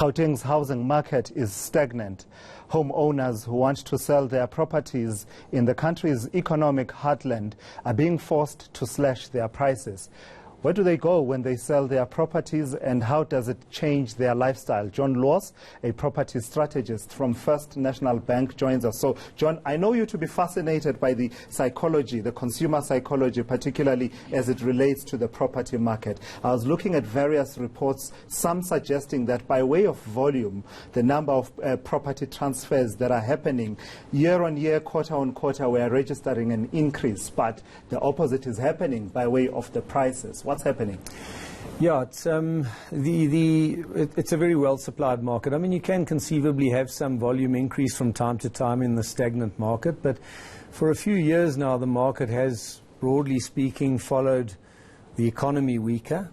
Gauteng's housing market is stagnant. Homeowners who want to sell their properties in the country's economic heartland are being forced to slash their prices. Where do they go when they sell their properties, and how does it change their lifestyle? John Laws, a property strategist from First National Bank, joins us. So, John, I know you to be fascinated by the psychology, the consumer psychology, particularly as it relates to the property market. I was looking at various reports, some suggesting that by way of volume, the number of property transfers that are happening year on year, quarter on quarter, we are registering an increase, but the opposite is happening by way of the prices. What's happening? Yeah, it's it's a very well supplied market. I mean, you can conceivably have some volume increase from time to time in the stagnant market, but for a few years now the market has, broadly speaking, followed the economy weaker.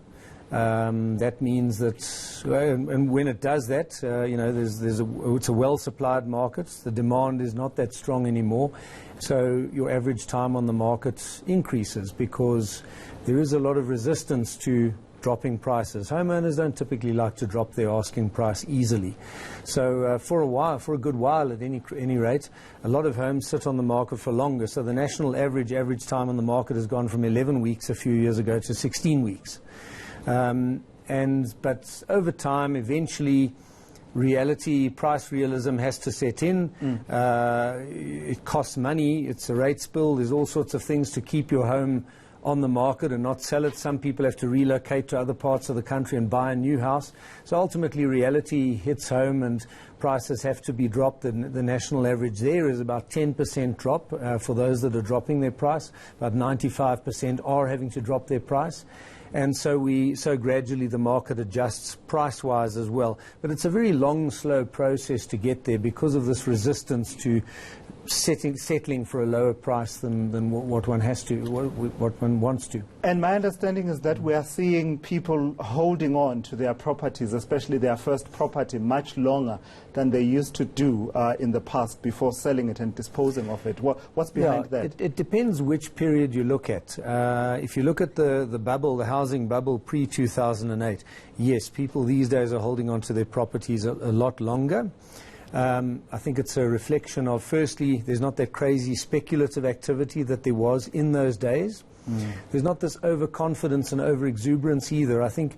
That means that, and when it does that, it's a well supplied market. The demand is not that strong anymore, so your average time on the market increases because there is a lot of resistance to dropping prices. Homeowners don't typically like to drop their asking price easily. So for a good while at any rate, a lot of homes sit on the market for longer. So the national average time on the market has gone from 11 weeks a few years ago to 16 weeks. But over time, eventually, price realism has to set in. It costs money. It's a rate spill. There's all sorts of things to keep your home on the market and not sell it. Some people have to relocate to other parts of the country and buy a new house. So ultimately, reality hits home and prices have to be dropped. The national average there is about 10% drop for those that are dropping their price. About 95% are having to drop their price. And so gradually the market adjusts price-wise as well. But it's a very long, slow process to get there because of this resistance to settling for a lower price than what one has to, what one wants to. And my understanding is that we are seeing people holding on to their properties, especially their first property, much longer than they used to do in the past before selling it and disposing of it. What's behind that? It depends which period you look at. If you look at the bubble, the housing bubble pre-2008, yes, people these days are holding on to their properties a lot longer. I think it's a reflection of, firstly, there's not that crazy speculative activity that there was in those days. There's not this overconfidence and overexuberance either. I think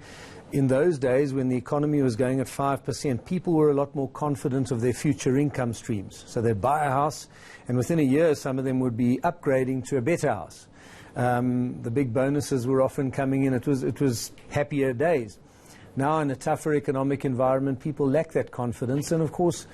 in those days when the economy was going at 5%, people were a lot more confident of their future income streams. So they'd buy a house, and within a year some of them would be upgrading to a better house. The big bonuses were often coming in. It was happier days. Now, in a tougher economic environment, people lack that confidence, and of course,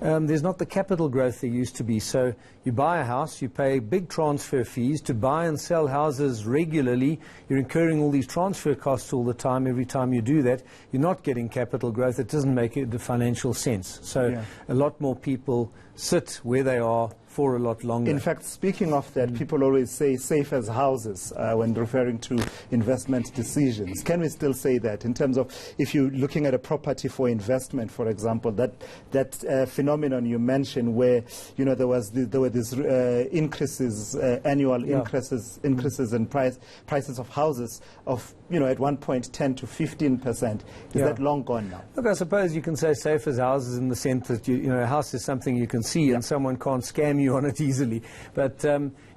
there's not the capital growth there used to be. So you buy a house, you pay big transfer fees to buy and sell houses regularly. You're incurring all these transfer costs all the time. Every time you do that, you're not getting capital growth. It doesn't make it the financial sense. So a lot more people sit where they are for a lot longer. In fact, speaking of that, people always say safe as houses when referring to investment decisions. Can we still say that in terms of if you're looking at a property for investment, for example, that phenomenon you mentioned where there were these increases, annual increases in prices of houses of at one point 10 to 15%. Is that long gone now? Look, I suppose you can say safe as houses in the sense that a house is something you can see and someone can't scam you on it easily. But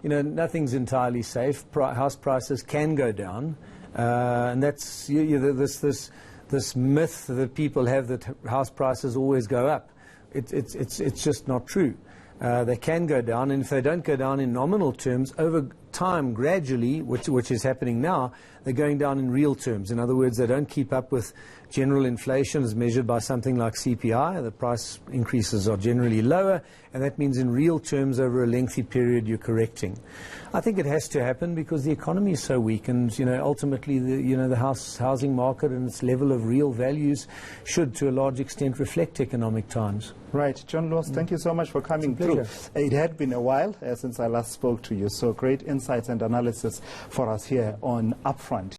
nothing's entirely safe. House prices can go down, and that's this myth that people have that house prices always go up. It's just not true. They can go down, and if they don't go down in nominal terms, over time, gradually, which is happening now, they're going down in real terms. In other words, they don't keep up with general inflation as measured by something like CPI. The price increases are generally lower, and that means in real terms over a lengthy period you're correcting. I think it has to happen because the economy is so weak, and ultimately the housing market and its level of real values should to a large extent reflect economic times. Right. John Laws, thank you so much for coming through. It had been a while since I last spoke to you, so great insights and analysis for us here on Upfront.